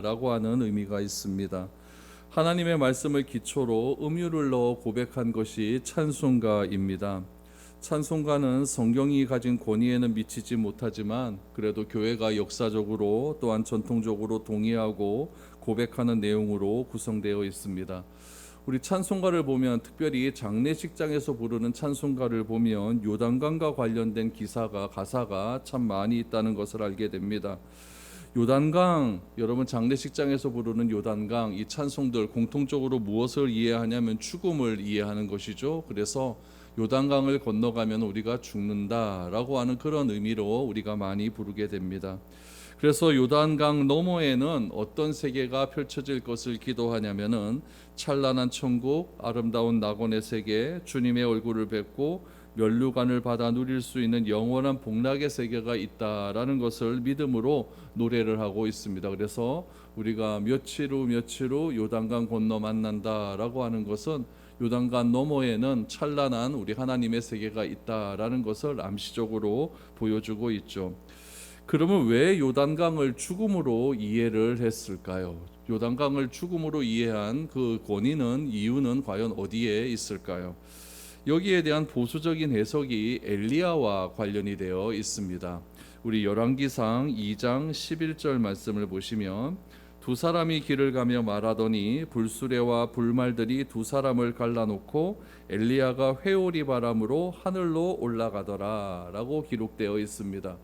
라고 하는 의미가 있습니다. 하나님의 말씀을 기초로 음유를 넣어 고백한 것이 찬송가입니다. 찬송가는 성경이 가진 권위에는 미치지 못하지만 그래도 교회가 역사적으로 또한 전통적으로 동의하고 고백하는 내용으로 구성되어 있습니다. 우리 찬송가를 보면 특별히 장례식장에서 부르는 찬송가를 보면 요단강과 관련된 가사가 참 많이 있다는 것을 알게 됩니다. 요단강, 여러분 장례식장에서 부르는 요단강, 이 찬송들 공통적으로 무엇을 이해하냐면 죽음을 이해하는 것이죠. 그래서 요단강을 건너가면 우리가 죽는다라고 하는 그런 의미로 우리가 많이 부르게 됩니다. 그래서 요단강 너머에는 어떤 세계가 펼쳐질 것을 기도하냐면은 찬란한 천국, 아름다운 낙원의 세계, 주님의 얼굴을 뵙고 면류관을 받아 누릴 수 있는 영원한 복락의 세계가 있다라는 것을 믿음으로 노래를 하고 있습니다. 그래서 우리가 며칠 후 요단강 건너 만난다라고 하는 것은 요단강 너머에는 찬란한 우리 하나님의 세계가 있다라는 것을 암시적으로 보여주고 있죠. 그러면 왜 요단강을 죽음으로 이해를 했을까요? 요단강을 죽음으로 이해한 그 이유는 과연 어디에 있을까요? 여기에 대한 보수적인 해석이 엘리야와 관련이 되어 있습니다. 우리 열왕기상 2장 11절 말씀을 보시면 두 사람이 길을 가며 말하더니 불수레와 불말들이 두 사람을 갈라놓고 엘리야가 회오리 바람으로 하늘로 올라가더라 라고 기록되어 있습니다.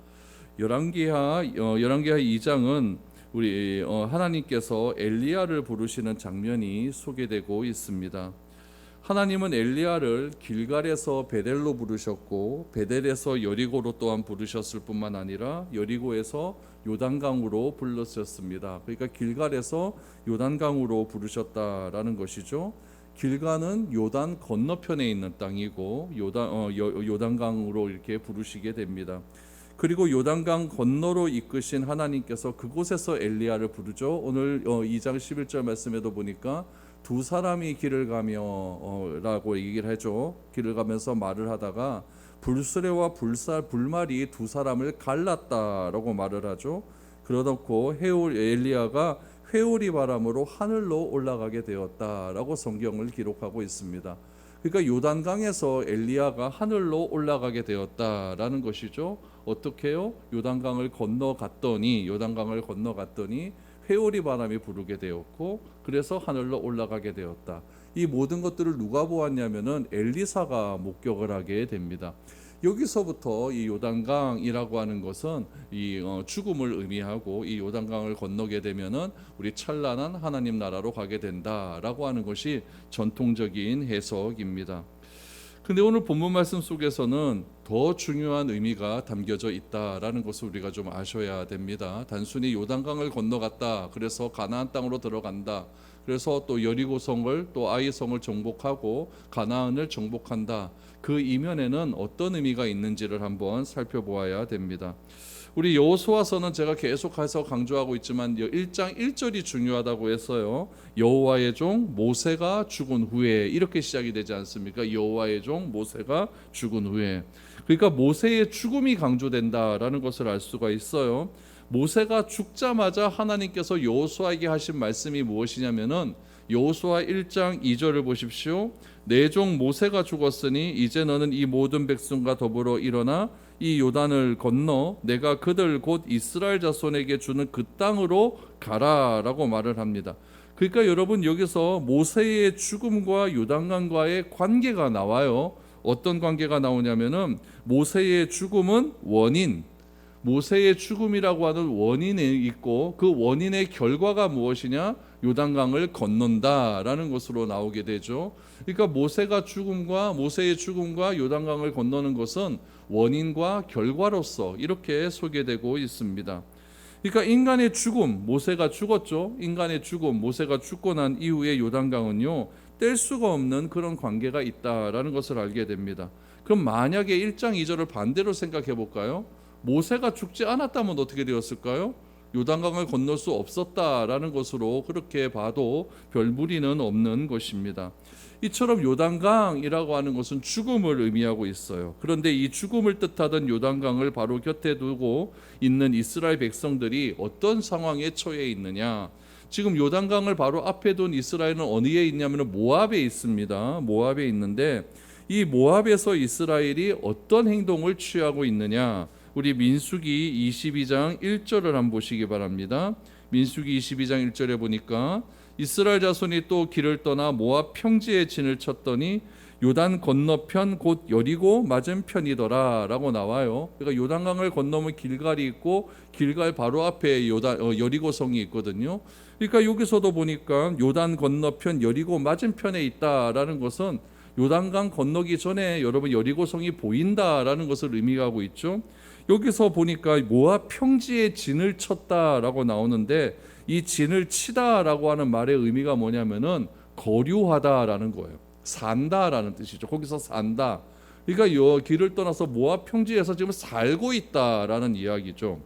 열왕기하 2장은 우리 하나님께서 엘리야를 부르시는 장면이 소개되고 있습니다. 하나님은 엘리야를 길갈에서 베델로 부르셨고 베델에서 여리고로 또한 부르셨을 뿐만 아니라 여리고에서 요단강으로 불렀었습니다. 그러니까 길갈에서 요단강으로 부르셨다라는 것이죠. 길갈은 요단 건너편에 있는 땅이고 요단강으로 이렇게 부르시게 됩니다. 그리고 요단강 건너로 이끄신 하나님께서 그곳에서 엘리야를 부르죠. 오늘 2장 11절 말씀에도 보니까 두 사람이 길을 가며 라고 얘기를 하죠. 길을 가면서 말을 하다가 불수레와 불말이 두 사람을 갈랐다라고 말을 하죠. 그러놓고 엘리야가 회오리 바람으로 하늘로 올라가게 되었다라고 성경을 기록하고 있습니다. 그러니까 요단강에서 엘리야가 하늘로 올라가게 되었다라는 것이죠. 어떻게요? 요단강을 건너갔더니 회오리 바람이 부르게 되었고 그래서 하늘로 올라가게 되었다. 이 모든 것들을 누가 보았냐면은 엘리사가 목격을 하게 됩니다. 여기서부터 이 요단강이라고 하는 것은 이 죽음을 의미하고 이 요단강을 건너게 되면은 우리 찬란한 하나님 나라로 가게 된다라고 하는 것이 전통적인 해석입니다. 근데 오늘 본문 말씀 속에서는 더 중요한 의미가 담겨져 있다라는 것을 우리가 좀 아셔야 됩니다. 단순히 요단강을 건너갔다, 그래서 가나안 땅으로 들어간다, 그래서 또 여리고성을 또 아이성을 정복하고 가나안을 정복한다, 그 이면에는 어떤 의미가 있는지를 한번 살펴보아야 됩니다. 우리 여호수아서는 제가 계속해서 강조하고 있지만 1장 1절이 중요하다고 했어요. 여호와의 종 모세가 죽은 후에, 이렇게 시작이 되지 않습니까? 여호와의 종 모세가 죽은 후에. 그러니까 모세의 죽음이 강조된다라는 것을 알 수가 있어요. 모세가 죽자마자 하나님께서 여호수아에게 하신 말씀이 무엇이냐면은 여호수아 1장 2절을 보십시오. 내 종 모세가 죽었으니 이제 너는 이 모든 백성과 더불어 일어나 이 요단을 건너 내가 그들 곧 이스라엘 자손에게 주는 그 땅으로 가라라고 말을 합니다. 그러니까 여러분, 여기서 모세의 죽음과 요단강과의 관계가 나와요. 어떤 관계가 나오냐면은 모세의 죽음은 모세의 죽음이라고 하는 원인이 있고 그 원인의 결과가 무엇이냐? 요단강을 건넌다라는 것으로 나오게 되죠. 그러니까 모세의 죽음과 요단강을 건너는 것은 원인과 결과로서 이렇게 소개되고 있습니다. 그러니까 인간의 죽음, 모세가 죽었죠. 인간의 죽음, 모세가 죽고 난 이후에 요단강은요, 뗄 수가 없는 그런 관계가 있다라는 것을 알게 됩니다. 그럼 만약에 1장 2절을 반대로 생각해 볼까요? 모세가 죽지 않았다면 어떻게 되었을까요? 요단강을 건널 수 없었다라는 것으로 그렇게 봐도 별 무리는 없는 것입니다. 이처럼 요단강이라고 하는 것은 죽음을 의미하고 있어요. 그런데 이 죽음을 뜻하던 요단강을 바로 곁에 두고 있는 이스라엘 백성들이 어떤 상황에 처해 있느냐? 지금 요단강을 바로 앞에 둔 이스라엘은 어디에 있냐면 모압에 있습니다. 모압에 있는데 이 모압에서 이스라엘이 어떤 행동을 취하고 있느냐, 우리 민수기 22장 1절을 한번 보시기 바랍니다. 민수기 22장 1절에 보니까 이스라엘 자손이 또 길을 떠나 모압 평지에 진을 쳤더니 요단 건너편 곧 여리고 맞은편이더라 라고 나와요. 그러니까 요단강을 건너면 길갈이 있고 길갈 바로 앞에 여리고성이 있거든요. 그러니까 여기서도 보니까 요단 건너편 여리고 맞은편에 있다라는 것은 요단강 건너기 전에 여러분 여리고성이 보인다라는 것을 의미하고 있죠. 여기서 보니까 모압 평지에 진을 쳤다라고 나오는데 이 진을 치다라고 하는 말의 의미가 뭐냐면은 거류하다라는 거예요. 산다라는 뜻이죠. 거기서 산다. 그러니까 요 길을 떠나서 모압 평지에서 지금 살고 있다라는 이야기죠.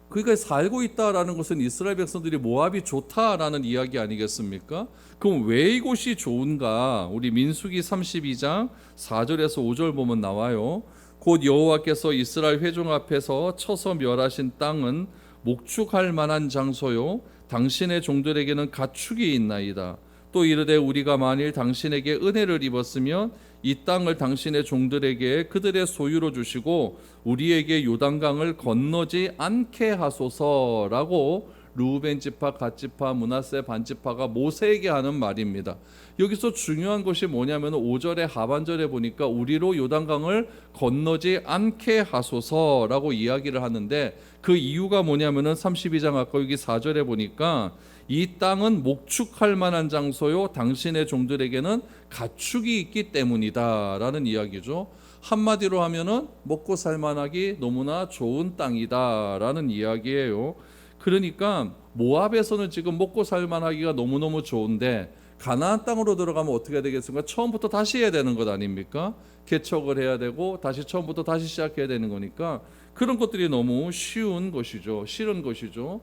그러니까 살고 있다라는 것은 이스라엘 백성들이 모압이 좋다라는 이야기 아니겠습니까? 그럼 왜 이곳이 좋은가? 우리 민수기 32장 4절에서 5절 보면 나와요. 곧 여호와께서 이스라엘 회중 앞에서 쳐서 멸하신 땅은 목축할 만한 장소요 당신의 종들에게는 가축이 있나이다. 또 이르되 우리가 만일 당신에게 은혜를 입었으면 이 땅을 당신의 종들에게 그들의 소유로 주시고 우리에게 요단강을 건너지 않게 하소서라고 르우벤 지파, 갓 지파, 므낫세 반 지파가 모세에게 하는 말입니다. 여기서 중요한 것이 뭐냐면 5절의 하반절에 보니까 우리로 요단강을 건너지 않게 하소서라고 이야기를 하는데 그 이유가 뭐냐면은 32장 아까 여기 4절에 보니까 이 땅은 목축할 만한 장소요 당신의 종들에게는 가축이 있기 때문이다라는 이야기죠. 한마디로 하면은 먹고 살만하기 너무나 좋은 땅이다라는 이야기예요. 그러니까 모압에서는 지금 먹고 살만하기가 너무너무 좋은데 가나안 땅으로 들어가면 어떻게 되겠습니까? 처음부터 다시 해야 되는 것 아닙니까? 개척을 해야 되고 다시 처음부터 다시 시작해야 되는 거니까 그런 것들이 너무 쉬운 것이죠. 싫은 것이죠.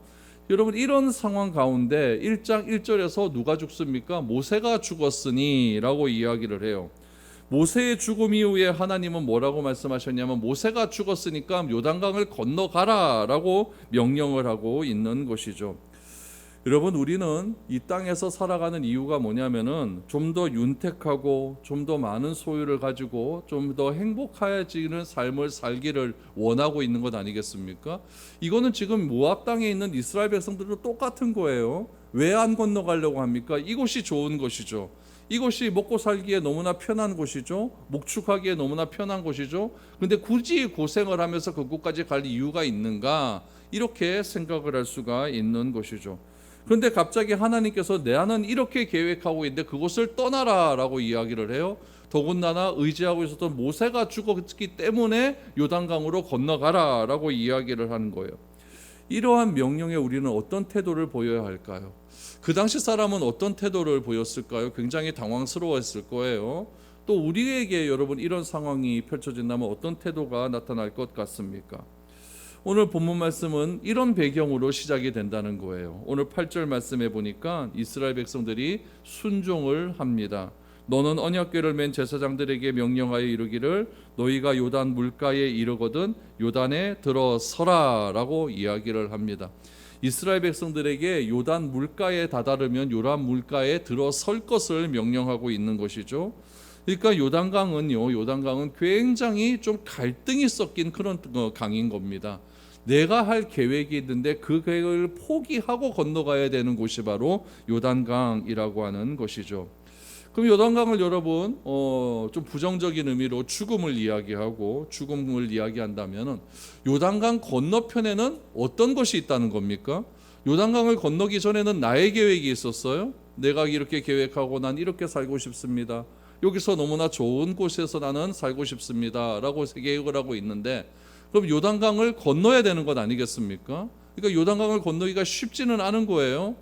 여러분 이런 상황 가운데 1장 1절에서 누가 죽습니까? 모세가 죽었으니 라고 이야기를 해요. 모세의 죽음 이후에 하나님은 뭐라고 말씀하셨냐면 모세가 죽었으니까 요단강을 건너가라 라고 명령을 하고 있는 것이죠. 여러분 우리는 이 땅에서 살아가는 이유가 뭐냐면은 좀 더 윤택하고 좀 더 많은 소유를 가지고 좀 더 행복해지는 삶을 살기를 원하고 있는 것 아니겠습니까? 이거는 지금 모압 땅에 있는 이스라엘 백성들도 똑같은 거예요. 왜 안 건너가려고 합니까? 이곳이 좋은 것이죠. 이것이 먹고 살기에 너무나 편한 곳이죠. 목축하기에 너무나 편한 곳이죠. 근데 굳이 고생을 하면서 그곳까지 갈 이유가 있는가? 이렇게 생각을 할 수가 있는 것이죠. 그런데 갑자기 하나님께서 나는 이렇게 계획하고 있는데 그곳을 떠나라 라고 이야기를 해요. 더군다나 의지하고 있었던 모세가 죽었기 때문에 요단강으로 건너가라 라고 이야기를 하는 거예요. 이러한 명령에 우리는 어떤 태도를 보여야 할까요? 그 당시 사람은 어떤 태도를 보였을까요? 굉장히 당황스러웠을 거예요. 또 우리에게 여러분 이런 상황이 펼쳐진다면 어떤 태도가 나타날 것 같습니까? 오늘 본문 말씀은 이런 배경으로 시작이 된다는 거예요. 오늘 8절 말씀에 보니까 이스라엘 백성들이 순종을 합니다. 너는 언약궤를 맨 제사장들에게 명령하여 이르기를 너희가 요단 물가에 이르거든 요단에 들어서라 라고 이야기를 합니다. 이스라엘 백성들에게 요단 물가에 다다르면 요단 물가에 들어설 것을 명령하고 있는 것이죠. 그러니까 요단강은 굉장히 좀 갈등이 섞인 그런 강인 겁니다. 내가 할 계획이 있는데 그 계획을 포기하고 건너가야 되는 곳이 바로 요단강이라고 하는 것이죠. 그럼 요단강을 여러분 좀 부정적인 의미로 죽음을 이야기한다면 요단강 건너편에는 어떤 것이 있다는 겁니까? 요단강을 건너기 전에는 나의 계획이 있었어요. 내가 이렇게 계획하고 난 이렇게 살고 싶습니다. 여기서 너무나 좋은 곳에서 나는 살고 싶습니다 라고 계획을 하고 있는데 그럼 요단강을 건너야 되는 것 아니겠습니까? 그러니까 요단강을 건너기가 쉽지는 않은 거예요.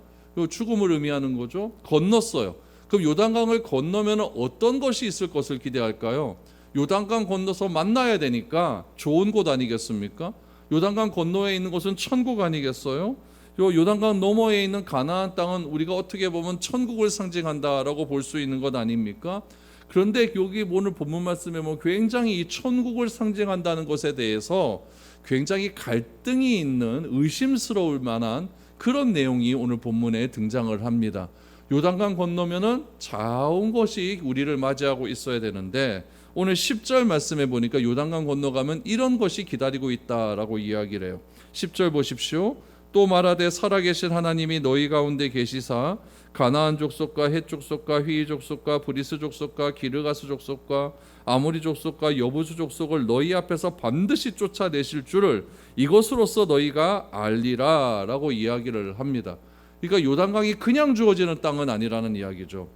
죽음을 의미하는 거죠. 건넜어요. 그럼 요단강을 건너면 어떤 것이 있을 것을 기대할까요? 요단강 건너서 만나야 되니까 좋은 곳 아니겠습니까? 요단강 건너에 있는 곳은 천국 아니겠어요? 요단강 너머에 있는 가나안 땅은 우리가 어떻게 보면 천국을 상징한다라고 볼 수 있는 것 아닙니까? 그런데 여기 오늘 본문 말씀에 굉장히 이 천국을 상징한다는 것에 대해서 굉장히 갈등이 있는 의심스러울 만한 그런 내용이 오늘 본문에 등장을 합니다. 요단강 건너면은 좋은 것이 우리를 맞이하고 있어야 되는데 오늘 10절 말씀해 보니까 요단강 건너가면 이런 것이 기다리고 있다라고 이야기를 해요. 10절 보십시오. 또 말하되 살아계신 하나님이 너희 가운데 계시사 가나안 족속과 헷 족속과 휘 족속과 브리스 족속과 기르가스 족속과 아모리 족속과 여부수 족속을 너희 앞에서 반드시 쫓아내실 줄을 이것으로써 너희가 알리라라고 이야기를 합니다. 그러니까 요단강이 그냥 주어지는 땅은 아니라는 이야기죠.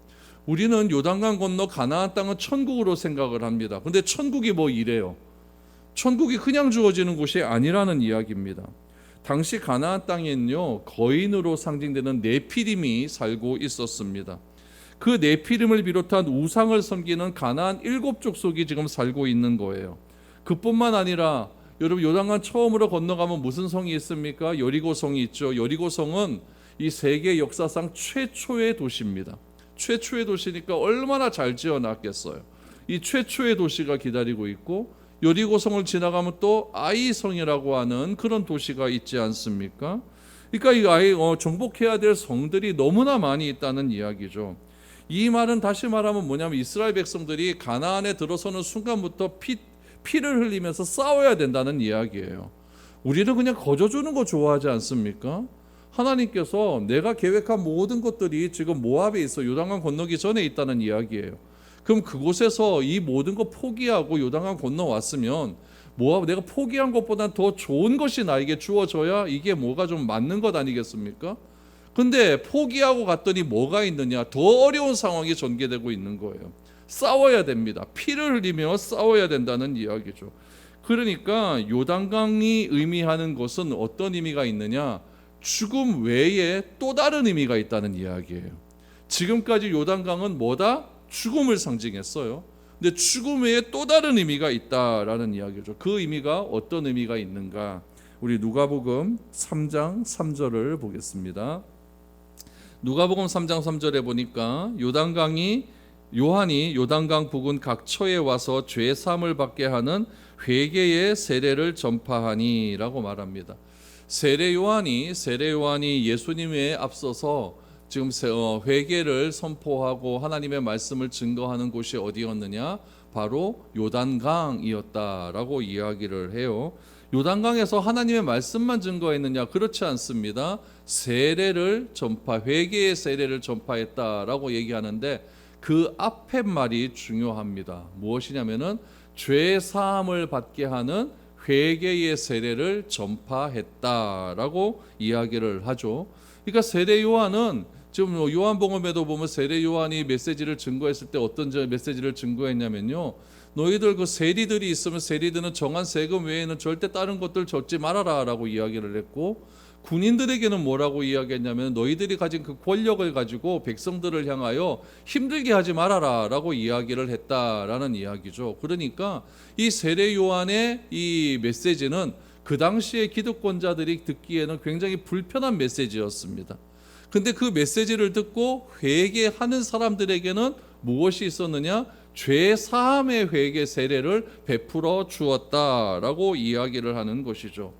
우리는 요단강 건너 가나안 땅은 천국으로 생각을 합니다. 근데 천국이 뭐 이래요? 천국이 그냥 주어지는 곳이 아니라는 이야기입니다. 당시 가나안 땅에는요 거인으로 상징되는 네피림이 살고 있었습니다. 그 네피림을 비롯한 우상을 섬기는 가나안 7족속이 지금 살고 있는 거예요. 그뿐만 아니라 여러분 요단강 처음으로 건너가면 무슨 성이 있습니까? 여리고성이 있죠. 여리고성은 이 세계 역사상 최초의 도시입니다. 최초의 도시니까 얼마나 잘 지어놨겠어요. 이 최초의 도시가 기다리고 있고 여리고성을 지나가면 또 아이성이라고 하는 그런 도시가 있지 않습니까? 그러니까 이 정복해야 될 성들이 너무나 많이 있다는 이야기죠. 이 말은 다시 말하면 뭐냐면 이스라엘 백성들이 가나안에 들어서는 순간부터 피를 흘리면서 싸워야 된다는 이야기예요. 우리는 그냥 거저주는 거 좋아하지 않습니까? 하나님께서 내가 계획한 모든 것들이 지금 모압에 있어 요단강 건너기 전에 있다는 이야기예요. 그럼 그곳에서 이 모든 거 포기하고 요단강 건너왔으면 모압 내가 포기한 것보다 더 좋은 것이 나에게 주어져야 이게 뭐가 좀 맞는 것 아니겠습니까? 근데 포기하고 갔더니 뭐가 있느냐? 더 어려운 상황이 전개되고 있는 거예요. 싸워야 됩니다. 피를 흘리며 싸워야 된다는 이야기죠. 그러니까 요단강이 의미하는 것은 어떤 의미가 있느냐? 죽음 외에 또 다른 의미가 있다는 이야기예요. 지금까지 요단강은 뭐다? 죽음을 상징했어요. 근데 죽음 외에 또 다른 의미가 있다라는 이야기죠. 그 의미가 어떤 의미가 있는가? 우리 누가복음 3장 3절을 보겠습니다. 누가복음 3장 3절에 보니까 요한이 요단강 부근 각 처에 와서 죄 사함을 받게 하는 회개의 세례를 전파하니라고 말합니다. 세례 요한이 예수님에 앞서서 지금 회개를 선포하고 하나님의 말씀을 증거하는 곳이 어디였느냐? 바로 요단강이었다라고 이야기를 해요. 요단강에서 하나님의 말씀만 증거했느냐? 그렇지 않습니다. 회개의 세례를 전파했다라고 얘기하는데 그 앞에 말이 중요합니다. 무엇이냐면은 죄 사함을 받게 하는 회개의 세례를 전파했다라고 이야기를 하죠. 그러니까 세례 요한은 지금 요한복음에도 보면 세례 요한이 메시지를 증거했을 때 어떤 메시지를 증거했냐면요. 너희들 그 세리들이 있으면 세리들은 정한 세금 외에는 절대 다른 것들 줬지 말아라라고 이야기를 했고 군인들에게는 뭐라고 이야기했냐면 너희들이 가진 그 권력을 가지고 백성들을 향하여 힘들게 하지 말아라라고 이야기를 했다라는 이야기죠. 그러니까 이 세례 요한의 이 메시지는 그 당시에 기득권자들이 듣기에는 굉장히 불편한 메시지였습니다. 근데 그 메시지를 듣고 회개하는 사람들에게는 무엇이 있었느냐? 죄 사함의 회개 세례를 베풀어 주었다라고 이야기를 하는 것이죠.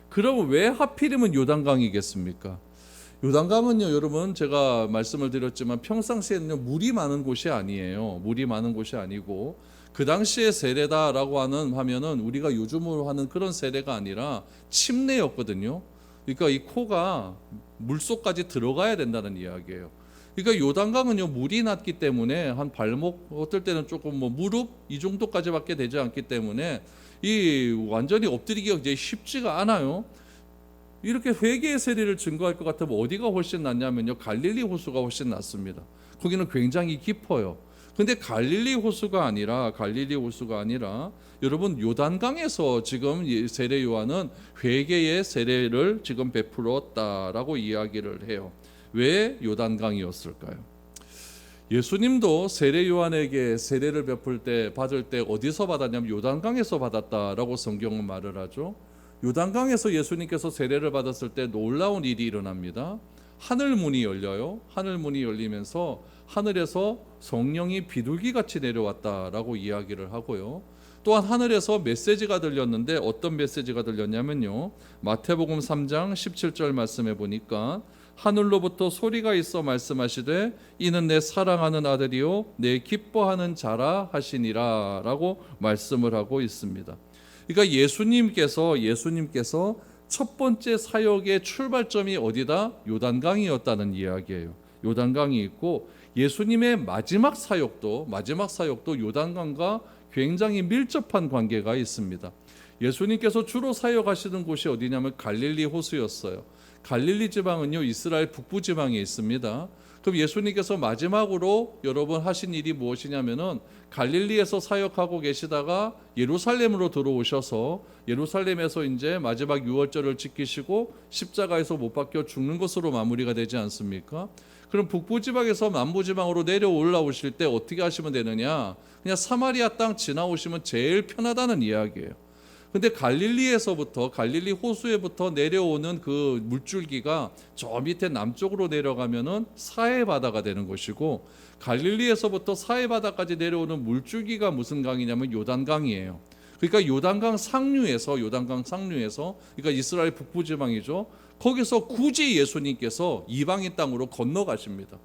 그럼 왜 하필이면 요단강이겠습니까? 요단강은요, 여러분 제가 말씀을 드렸지만 평상시에는 물이 많은 곳이 아니에요. 물이 많은 곳이 아니고 그 당시의 세례다라고 하면은 우리가 요즘으로 하는 그런 세례가 아니라 침례였거든요. 그러니까 이 코가 물속까지 들어가야 된다는 이야기예요. 그러니까 요단강은요 물이 낮기 때문에 한 발목 어떨 때는 조금 무릎 이 정도까지밖에 되지 않기 때문에 이 완전히 엎드리기가 이제 쉽지가 않아요. 이렇게 회개의 세례를 증거할 것 같으면 어디가 훨씬 낫냐면요 갈릴리 호수가 훨씬 낫습니다. 거기는 굉장히 깊어요. 근데 갈릴리 호수가 아니라 여러분 요단강에서 지금 세례 요한은 회개의 세례를 지금 베풀었다라고 이야기를 해요. 왜 요단강이었을까요? 예수님도 세례 요한에게 세례를 받을 때 어디서 받았냐면 요단강에서 받았다라고 성경은 말을 하죠. 요단강에서 예수님께서 세례를 받았을 때 놀라운 일이 일어납니다. 하늘 문이 열려요. 하늘 문이 열리면서 하늘에서 성령이 비둘기같이 내려왔다라고 이야기를 하고요. 또한 하늘에서 메시지가 들렸는데 어떤 메시지가 들렸냐면요, 마태복음 3장 17절 말씀해 보니까 하늘로부터 소리가 있어 말씀하시되 이는 내 사랑하는 아들이요 내 기뻐하는 자라 하시니라 라고 말씀을 하고 있습니다. 그러니까 예수님께서 첫 번째 사역의 출발점이 어디다? 요단강이었다는 이야기예요. 요단강이 있고 예수님의 마지막 사역도 요단강과 굉장히 밀접한 관계가 있습니다. 예수님께서 주로 사역하시는 곳이 어디냐면 갈릴리 호수였어요. 갈릴리 지방은요, 이스라엘 북부 지방에 있습니다. 그럼 예수님께서 마지막으로 여러분 하신 일이 무엇이냐면은 갈릴리에서 사역하고 계시다가 예루살렘으로 들어오셔서 예루살렘에서 이제 마지막 유월절을 지키시고 십자가에서 못 박혀 죽는 것으로 마무리가 되지 않습니까? 그럼 북부 지방에서 남부 지방으로 내려 올라오실 때 어떻게 하시면 되느냐? 그냥 사마리아 땅 지나오시면 제일 편하다는 이야기예요. 근데 갈릴리 호수에부터 내려오는 그 물줄기가 저 밑에 남쪽으로 내려가면은 사해 바다가 되는 것이고, 갈릴리에서부터 사해 바다까지 내려오는 물줄기가 무슨 강이냐면 요단강이에요. 그러니까 요단강 상류에서 그러니까 이스라엘 북부 지방이죠. 거기서 굳이 예수님께서 이방인 땅으로 건너가십니다.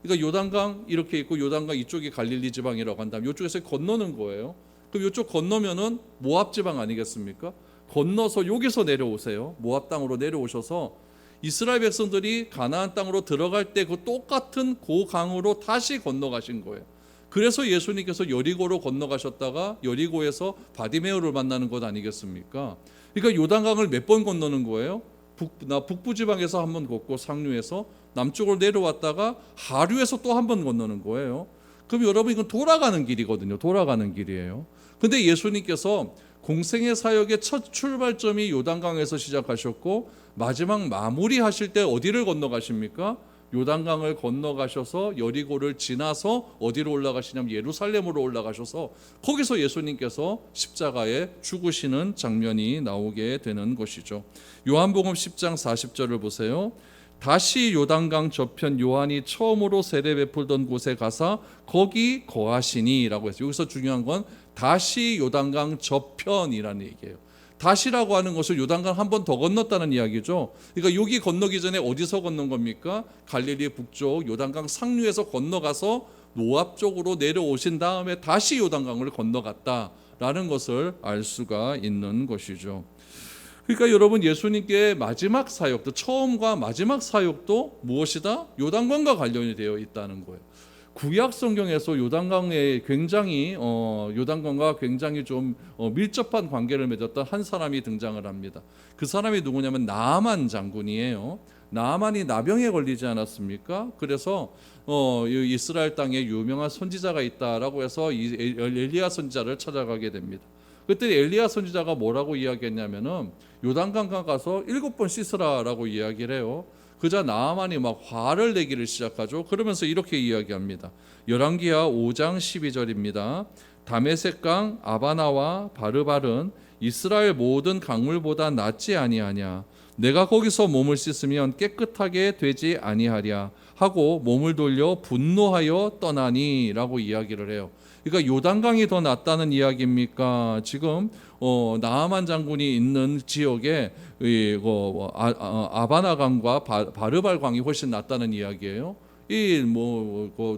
그러니까 요단강 이렇게 있고 요단강 이쪽이 갈릴리 지방이라고 한다면 이쪽에서 건너는 거예요. 그럼 이쪽 건너면은 모압 지방 아니겠습니까? 건너서 여기서 내려오세요. 모압 땅으로 내려오셔서 이스라엘 백성들이 가나안 땅으로 들어갈 때 그 똑같은 그 강으로 다시 건너가신 거예요. 그래서 예수님께서 여리고로 건너가셨다가 여리고에서 바디메오를 만나는 것 아니겠습니까? 그러니까 요단강을 몇 번 건너는 거예요? 북부 지방에서 한 번 걷고 상류에서 남쪽으로 내려왔다가 하류에서 또 한 번 건너는 거예요. 그럼 여러분 이건 돌아가는 길이거든요. 돌아가는 길이에요. 근데 예수님께서 공생의 사역의 첫 출발점이 요단강에서 시작하셨고 마지막 마무리하실 때 어디를 건너가십니까? 요단강을 건너가셔서 여리고를 지나서 어디로 올라가시냐면 예루살렘으로 올라가셔서 거기서 예수님께서 십자가에 죽으시는 장면이 나오게 되는 것이죠. 요한복음 10장 40절을 보세요. 다시 요단강 저편 요한이 처음으로 세례 베풀던 곳에 가사 거기 거하시니라고 했어요. 여기서 중요한 건 다시 요단강 저편이라는 얘기예요. 다시라고 하는 것은 요단강 한 번 더 건넜다는 이야기죠. 그러니까 여기 건너기 전에 어디서 건넌 겁니까? 갈릴리 북쪽 요단강 상류에서 건너가서 모압 쪽으로 내려오신 다음에 다시 요단강을 건너갔다라는 것을 알 수가 있는 것이죠. 그러니까 여러분 예수님께 마지막 사역도 처음과 마지막 사역도 무엇이다? 요단강과 관련이 되어 있다는 거예요. 구약 성경에서 요단강에 요단강과 굉장히 좀 밀접한 관계를 맺었던 한 사람이 등장을 합니다. 그 사람이 누구냐면 나아만 장군이에요. 나아만이 나병에 걸리지 않았습니까? 그래서 이스라엘 땅에 유명한 선지자가 있다라고 해서 엘리야 선지자를 찾아가게 됩니다. 그때 엘리야 선지자가 뭐라고 이야기했냐면은 요단강 가서 7번 씻으라라고 이야기를 해요. 그자 나아만이 막 화를 내기를 시작하죠. 그러면서 이렇게 이야기합니다. 열왕기하 5장 12절입니다. 다메섹강 아바나와 바르발은 이스라엘 모든 강물보다 낫지 아니하냐. 내가 거기서 몸을 씻으면 깨끗하게 되지 아니하랴 하고 몸을 돌려 분노하여 떠나니라고 이야기를 해요. 그러니까 요단강이 더 낫다는 이야기입니까? 지금 나아만 장군이 있는 지역에 아바나강과 바르발강이 훨씬 낫다는 이야기예요.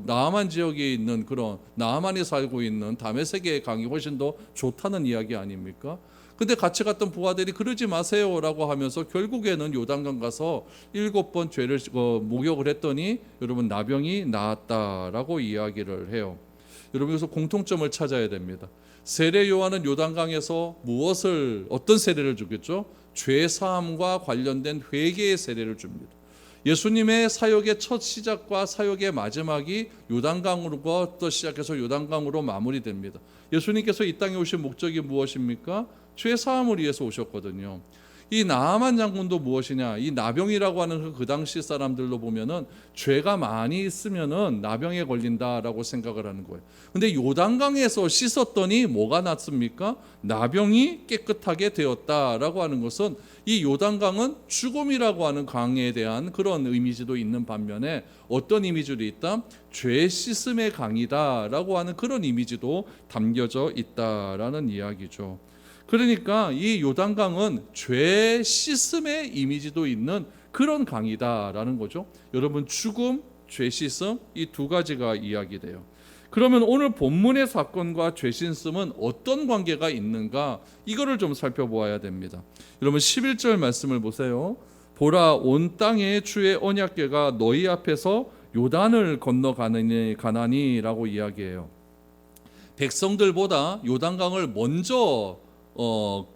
나아만 지역에 있는 그런 나아만이 살고 있는 다메섹의 강이 훨씬 더 좋다는 이야기 아닙니까? 근데 같이 갔던 부하들이 그러지 마세요라고 하면서 결국에는 요단강 가서 7번 죄를 목욕을 했더니 여러분 나병이 나았다라고 이야기를 해요. 여러분 여기서 공통점을 찾아야 됩니다. 세례 요한은 요단강에서 어떤 세례를 주겠죠? 죄 사함과 관련된 회개의 세례를 줍니다. 예수님의 사역의 첫 시작과 사역의 마지막이 요단강으로 시작해서 요단강으로 마무리됩니다. 예수님께서 이 땅에 오신 목적이 무엇입니까? 죄 사함을 위해서 오셨거든요. 이 나아만 장군도 무엇이냐? 이 나병이라고 하는 그 당시 사람들로 보면은 죄가 많이 있으면은 나병에 걸린다라고 생각을 하는 거예요. 근데 요단강에서 씻었더니 뭐가 났습니까? 나병이 깨끗하게 되었다라고 하는 것은 이 요단강은 죽음이라고 하는 강에 대한 그런 이미지도 있는 반면에 어떤 이미지도 있다? 죄 씻음의 강이다라고 하는 그런 이미지도 담겨져 있다라는 이야기죠. 그러니까 이 요단강은 죄 씻음의 이미지도 있는 그런 강이다라는 거죠. 여러분, 죽음, 죄 씻음 이 두 가지가 이야기돼요. 그러면 오늘 본문의 사건과 죄 씻음은 어떤 관계가 있는가? 이거를 좀 살펴보아야 됩니다. 여러분 11절 말씀을 보세요. 보라, 온 땅에 주의 언약궤가 너희 앞에서 요단을 건너가나니라고 이야기해요. 백성들보다 요단강을 먼저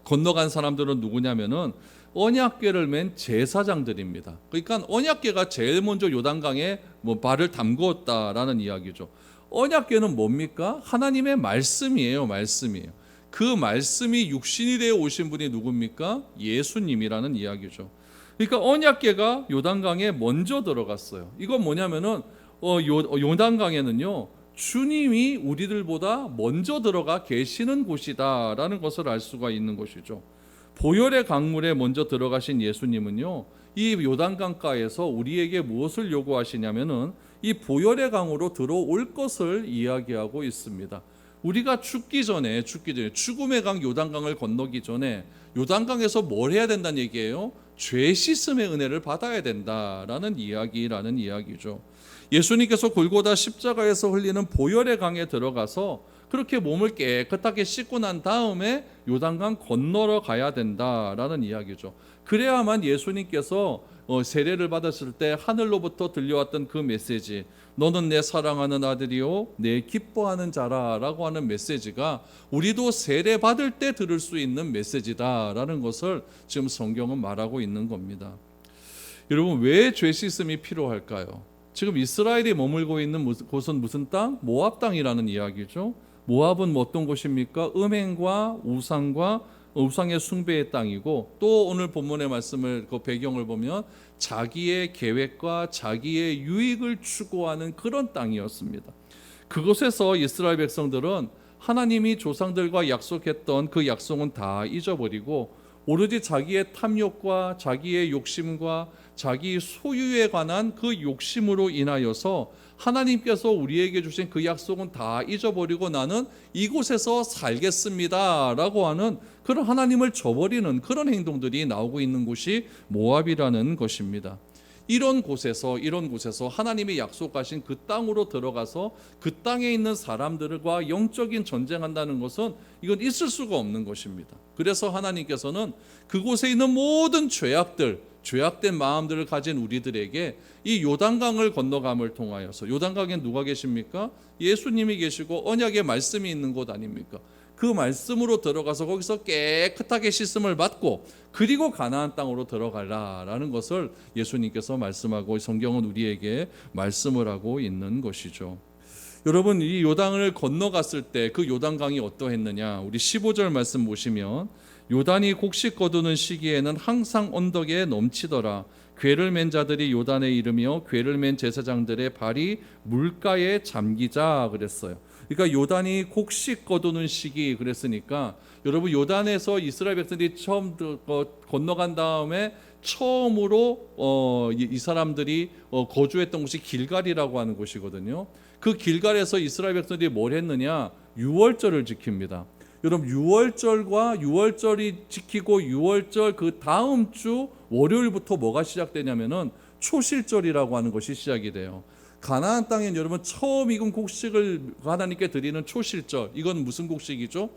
건너간 사람들은 누구냐면은 언약궤를 맨 제사장들입니다. 그러니까 언약궤가 제일 먼저 요단강에 발을 담궜다라는 이야기죠. 언약궤는 뭡니까? 하나님의 말씀이에요. 말씀이에요. 그 말씀이 육신이 되어 오신 분이 누굽니까? 예수님이라는 이야기죠. 그러니까 언약궤가 요단강에 먼저 들어갔어요. 이건 뭐냐면은 요단강에는요, 주님이 우리들보다 먼저 들어가 계시는 곳이다라는 것을 알 수가 있는 것이죠. 보혈의 강물에 먼저 들어가신 예수님은요, 이 요단강가에서 우리에게 무엇을 요구하시냐면은 이 보혈의 강으로 들어올 것을 이야기하고 있습니다. 우리가 죽기 전에 죽음의 강 요단강을 건너기 전에 요단강에서 뭘 해야 된다는 얘기예요? 죄 씻음의 은혜를 받아야 된다라는 이야기죠. 예수님께서 골고다 십자가에서 흘리는 보혈의 강에 들어가서 그렇게 몸을 깨끗하게 씻고 난 다음에 요단강 건너러 가야 된다라는 이야기죠. 그래야만 예수님께서 세례를 받았을 때 하늘로부터 들려왔던 그 메시지, 너는 내 사랑하는 아들이요 내 기뻐하는 자라라고 하는 메시지가 우리도 세례 받을 때 들을 수 있는 메시지다라는 것을 지금 성경은 말하고 있는 겁니다. 여러분, 왜 죄 씻음이 필요할까요? 지금 이스라엘이 머물고 있는 곳은 무슨 땅? 모압 땅이라는 이야기죠. 모압은 어떤 곳입니까? 음행과 우상의 숭배의 땅이고, 또 오늘 본문의 말씀을 그 배경을 보면 자기의 계획과 자기의 유익을 추구하는 그런 땅이었습니다. 그곳에서 이스라엘 백성들은 하나님이 조상들과 약속했던 그 약속은 다 잊어버리고 오로지 자기의 탐욕과 자기의 욕심과 자기 소유에 관한 그 욕심으로 인하여서 하나님께서 우리에게 주신 그 약속은 다 잊어버리고 나는 이곳에서 살겠습니다 라고 하는 그런 하나님을 저버리는 그런 행동들이 나오고 있는 곳이 모압이라는 것입니다. 이런 곳에서 하나님이 약속하신 그 땅으로 들어가서 그 땅에 있는 사람들과 영적인 전쟁한다는 것은 이건 있을 수가 없는 것입니다. 그래서 하나님께서는 그곳에 있는 모든 죄악된 마음들을 가진 우리들에게 이 요단강을 건너감을 통하여서, 요단강에 누가 계십니까? 예수님이 계시고 언약의 말씀이 있는 곳 아닙니까? 그 말씀으로 들어가서 거기서 깨끗하게 씻음을 받고 그리고 가나안 땅으로 들어가라라는 것을 예수님께서 말씀하고 성경은 우리에게 말씀을 하고 있는 것이죠. 여러분, 이 요단을 건너갔을 때 그 요단강이 어떠했느냐? 우리 15절 말씀 보시면 요단이 곡식 거두는 시기에는 항상 언덕에 넘치더라. 궤를 맨 자들이 요단에 이르며 궤를 맨 제사장들의 발이 물가에 잠기자 그랬어요. 그러니까 요단이 곡식 거두는 시기 그랬으니까 여러분, 요단에서 이스라엘 백성들이 처음 건너간 다음에 처음으로 이 사람들이 거주했던 곳이 길갈이라고 하는 곳이거든요. 그 길갈에서 이스라엘 백성들이 뭘 했느냐? 유월절을 지킵니다. 여러분, 유월절이 지키고 유월절 그 다음 주 월요일부터 뭐가 시작되냐면은 초실절이라고 하는 것이 시작이 돼요. 가나안 땅엔 여러분 처음 익은 곡식을 하나님께 드리는 초실절, 이건 무슨 곡식이죠?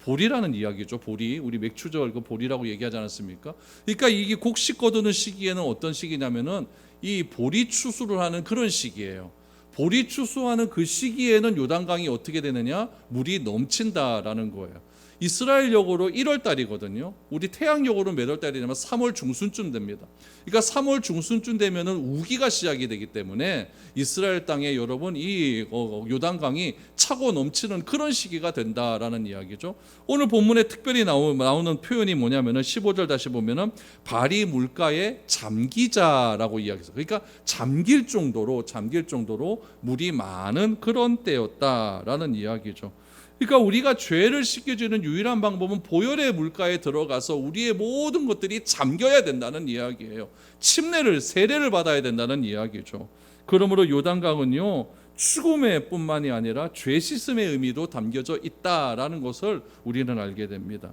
보리라는 이야기죠. 보리, 우리 맥추절 그 보리라고 얘기하지 않았습니까? 그러니까 이게 곡식 거두는 시기에는 어떤 시기냐면은 이 보리 추수를 하는 그런 시기예요. 보리 추수하는 그 시기에는 요단강이 어떻게 되느냐? 물이 넘친다라는 거예요. 이스라엘력으로 1월 달이거든요. 우리 태양력으로 몇 월 달이냐면 3월 중순쯤 됩니다. 그러니까 3월 중순쯤 되면은 우기가 시작이 되기 때문에 이스라엘 땅에 여러분 이 요단강이 차고 넘치는 그런 시기가 된다라는 이야기죠. 오늘 본문에 특별히 나오는 표현이 뭐냐면은 15절 다시 보면은 발이 물가에 잠기자라고 이야기해요. 그러니까 잠길 정도로 물이 많은 그런 때였다라는 이야기죠. 그러니까 우리가 죄를 씻겨주는 유일한 방법은 보혈의 물가에 들어가서 우리의 모든 것들이 잠겨야 된다는 이야기예요. 세례를 받아야 된다는 이야기죠. 그러므로 요단강은요, 죽음의 뿐만이 아니라 죄 씻음의 의미도 담겨져 있다라는 것을 우리는 알게 됩니다.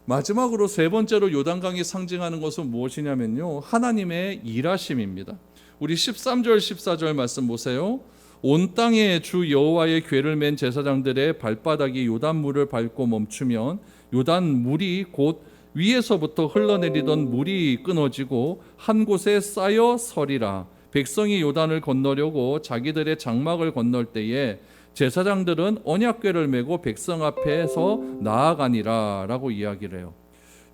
마지막으로 세 번째로 요단강이 상징하는 것은 무엇이냐면요, 하나님의 일하심입니다. 우리 13절 14절 말씀 보세요. 온 땅에 주 여호와의 궤를 맨 제사장들의 발바닥이 요단물을 밟고 멈추면 요단물이 곧 위에서부터 흘러내리던 물이 끊어지고 한 곳에 쌓여 서리라. 백성이 요단을 건너려고 자기들의 장막을 건널 때에 제사장들은 언약궤를 메고 백성 앞에서 나아가니라 라고 이야기를 해요.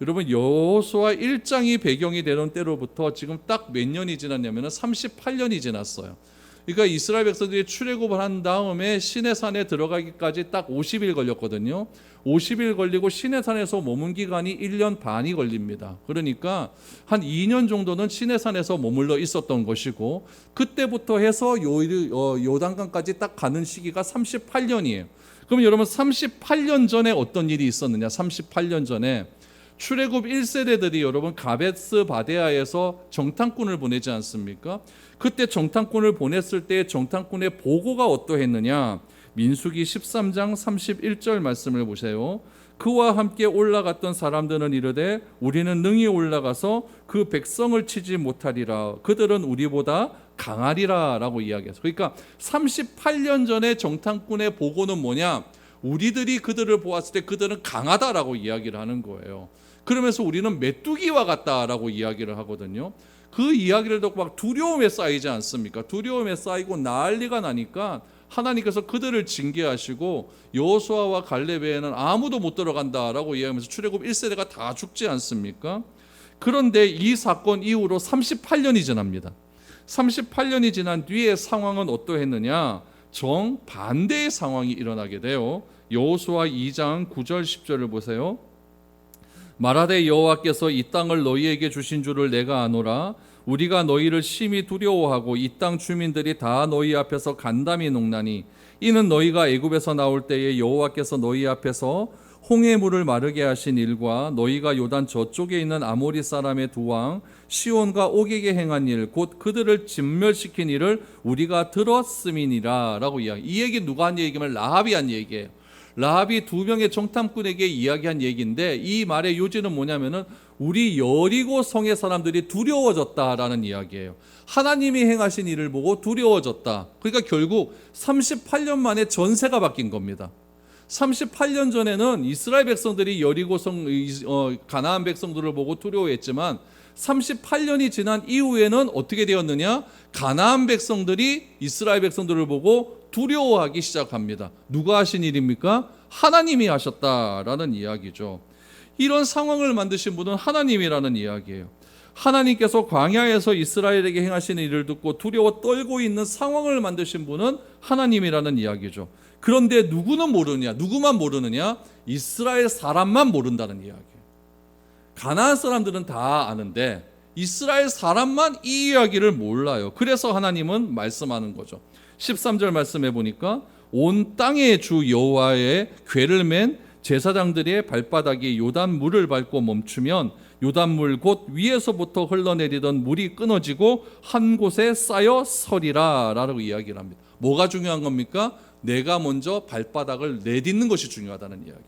여러분, 여호수아 1장이 배경이 되는 때로부터 지금 딱 몇 년이 지났냐면 38년이 지났어요. 그러니까 이스라엘 백성들이 출애굽을 한 다음에 시내산에 들어가기까지 딱 50일 걸렸거든요. 50일 걸리고 시내산에서 머문 기간이 1년 반이 걸립니다. 그러니까 한 2년 정도는 시내산에서 머물러 있었던 것이고, 그때부터 해서 요단강까지 딱 가는 시기가 38년이에요. 그럼 여러분, 38년 전에 어떤 일이 있었느냐? 38년 전에 출애굽 1세대들이 여러분 가베스 바데아에서 정탐꾼을 보내지 않습니까? 그때 정탐꾼을 보냈을 때 정탐꾼의 보고가 어떠했느냐? 민수기 13장 31절 말씀을 보세요. 그와 함께 올라갔던 사람들은 이르되 우리는 능히 올라가서 그 백성을 치지 못하리라. 그들은 우리보다 강하리라 라고 이야기했어요. 그러니까 38년 전에 정탐꾼의 보고는 뭐냐? 우리들이 그들을 보았을 때 그들은 강하다라고 이야기를 하는 거예요. 그러면서 우리는 메뚜기와 같다라고 이야기를 하거든요. 그 이야기를 듣고 막 두려움에 쌓이지 않습니까? 두려움에 쌓이고 난리가 나니까 하나님께서 그들을 징계하시고 여호수아와 갈렙 외에는 아무도 못 들어간다라고 이야기하면서 출애굽 1세대가 다 죽지 않습니까? 그런데 이 사건 이후로 38년이 지납니다. 38년이 지난 뒤에 상황은 어떠했느냐? 정반대의 상황이 일어나게 돼요. 여호수아 2장 9절 10절을 보세요. 말하되 여호와께서 이 땅을 너희에게 주신 줄을 내가 아노라. 우리가 너희를 심히 두려워하고 이 땅 주민들이 다 너희 앞에서 간담이 녹나니 이는 너희가 애굽에서 나올 때에 여호와께서 너희 앞에서 홍해 물을 마르게 하신 일과 너희가 요단 저쪽에 있는 아모리 사람의 두 왕 시온과 옥에게 행한 일 곧 그들을 진멸시킨 일을 우리가 들었음이니라 라고 이야기. 이 얘기 누가 한 얘기면 라합이 한 얘기예요. 라합이 두 명의 정탐꾼에게 이야기한 얘기인데 이 말의 요지는 뭐냐면은 우리 여리고 성의 사람들이 두려워졌다라는 이야기예요. 하나님이 행하신 일을 보고 두려워졌다. 그러니까 결국 38년 만에 전세가 바뀐 겁니다. 38년 전에는 이스라엘 백성들이 여리고 성 가나안 백성들을 보고 두려워했지만 38년이 지난 이후에는 어떻게 되었느냐? 가나안 백성들이 이스라엘 백성들을 보고 두려워하기 시작합니다. 누가 하신 일입니까? 하나님이 하셨다라는 이야기죠. 이런 상황을 만드신 분은 하나님이라는 이야기예요. 하나님께서 광야에서 이스라엘에게 행하신 일을 듣고 두려워 떨고 있는 상황을 만드신 분은 하나님이라는 이야기죠. 그런데 누구는 모르느냐? 누구만 모르느냐? 이스라엘 사람만 모른다는 이야기예요. 가나안 사람들은 다 아는데 이스라엘 사람만 이 이야기를 몰라요. 그래서 하나님은 말씀하는 거죠. 13절 말씀해 보니까 온 땅의 주 여호와의 궤를 맨 제사장들의 발바닥이 요단 물을 밟고 멈추면 요단물 곧 위에서부터 흘러내리던 물이 끊어지고 한 곳에 쌓여 서리라 라고 이야기를 합니다. 뭐가 중요한 겁니까? 내가 먼저 발바닥을 내딛는 것이 중요하다는 이야기.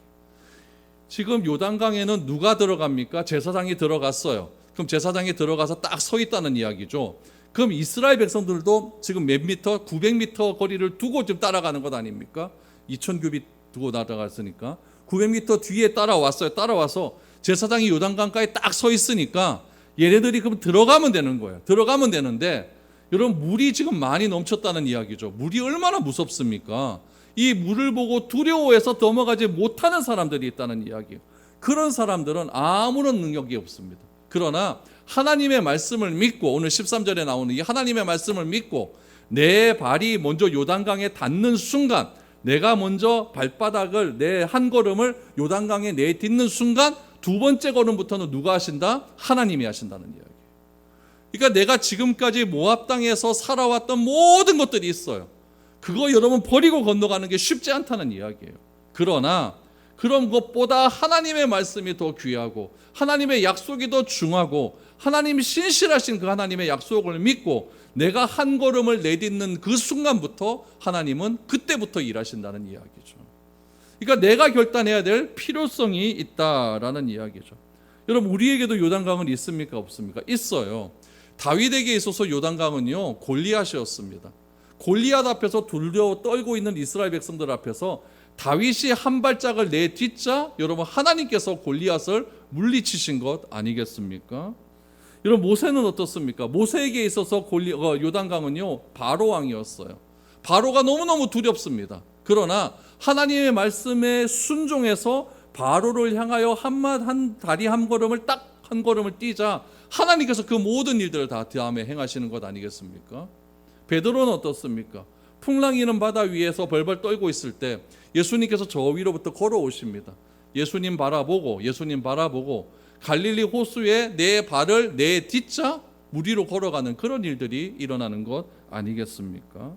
지금 요단강에는 누가 들어갑니까? 제사장이 들어갔어요. 그럼 제사장이 들어가서 딱 서 있다는 이야기죠. 그럼 이스라엘 백성들도 지금 몇 미터? 900m 거리를 두고 좀 따라가는 것 아닙니까? 2000규빗 두고 따라갔으니까 900m 뒤에 따라왔어요. 따라와서 제사장이 요단강가에 딱 서 있으니까 얘네들이 그럼 들어가면 되는 거예요. 들어가면 되는데 여러분 물이 지금 많이 넘쳤다는 이야기죠. 물이 얼마나 무섭습니까? 이 물을 보고 두려워해서 넘어가지 못하는 사람들이 있다는 이야기예요. 그런 사람들은 아무런 능력이 없습니다. 그러나 하나님의 말씀을 믿고, 오늘 13절에 나오는 이 하나님의 말씀을 믿고 내 발이 먼저 요단강에 닿는 순간, 내가 먼저 발바닥을, 내 한 걸음을 요단강에 내딛는 순간 두 번째 걸음부터는 누가 하신다? 하나님이 하신다는 이야기예요. 그러니까 내가 지금까지 모압 땅에서 살아왔던 모든 것들이 있어요. 그거 여러분 버리고 건너가는 게 쉽지 않다는 이야기예요. 그러나 그런 것보다 하나님의 말씀이 더 귀하고 하나님의 약속이 더 중하고 하나님이 신실하신 그 하나님의 약속을 믿고 내가 한 걸음을 내딛는 그 순간부터 하나님은 그때부터 일하신다는 이야기죠. 그러니까 내가 결단해야 될 필요성이 있다라는 이야기죠. 여러분, 우리에게도 요단강은 있습니까? 없습니까? 있어요. 다윗에게 있어서 요단강은요, 골리앗이었습니다. 골리앗 앞에서 두려워 떨고 있는 이스라엘 백성들 앞에서 다윗이 한 발짝을 내딛자 여러분, 하나님께서 골리앗을 물리치신 것 아니겠습니까? 여러분, 모세는 어떻습니까? 모세에게 있어서 요단강은요, 바로 왕이었어요. 바로가 너무너무 두렵습니다. 그러나 하나님의 말씀에 순종해서 바로를 향하여 다리 한 걸음을 딱 한 걸음을 뛰자 하나님께서 그 모든 일들을 다 다음에 행하시는 것 아니겠습니까? 베드로는 어떻습니까? 풍랑이는 바다 위에서 벌벌 떨고 있을 때 예수님께서 저 위로부터 걸어오십니다. 예수님 바라보고 갈릴리 호수에 내 발을 내딛자 물 위로 걸어가는 그런 일들이 일어나는 것 아니겠습니까?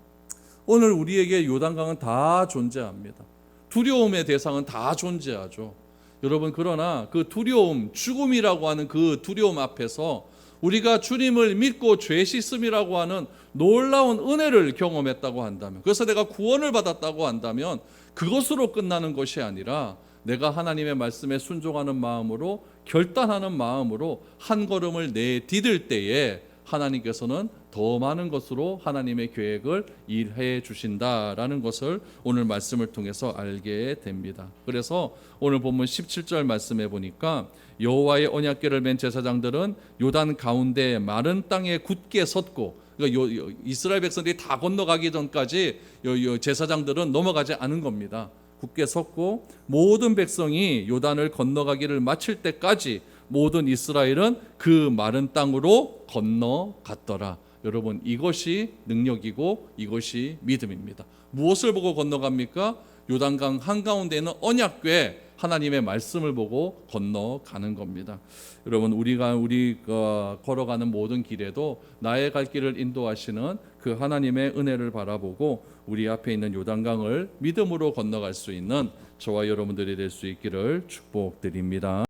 오늘 우리에게 요단강은 다 존재합니다. 두려움의 대상은 다 존재하죠. 여러분, 그러나 그 두려움, 죽음이라고 하는 그 두려움 앞에서 우리가 주님을 믿고 죄 씻음이라고 하는 놀라운 은혜를 경험했다고 한다면, 그래서 내가 구원을 받았다고 한다면 그것으로 끝나는 것이 아니라 내가 하나님의 말씀에 순종하는 마음으로, 결단하는 마음으로 한 걸음을 내디딜 때에 하나님께서는 더 많은 것으로 하나님의 계획을 일해 주신다라는 것을 오늘 말씀을 통해서 알게 됩니다. 그래서 오늘 본문 17절 말씀해 보니까 여호와의 언약궤를 맨 제사장들은 요단 가운데 마른 땅에 굳게 섰고, 그러니까 이스라엘 백성들이 다 건너가기 전까지 제사장들은 넘어가지 않은 겁니다. 굳게 섰고 모든 백성이 요단을 건너가기를 마칠 때까지 모든 이스라엘은 그 마른 땅으로 건너갔더라. 여러분, 이것이 능력이고 이것이 믿음입니다. 무엇을 보고 건너갑니까? 요단강 한가운데 있는 언약궤, 하나님의 말씀을 보고 건너가는 겁니다. 여러분, 우리가 걸어가는 모든 길에도 나의 갈 길을 인도하시는 그 하나님의 은혜를 바라보고 우리 앞에 있는 요단강을 믿음으로 건너갈 수 있는 저와 여러분들이 될 수 있기를 축복드립니다.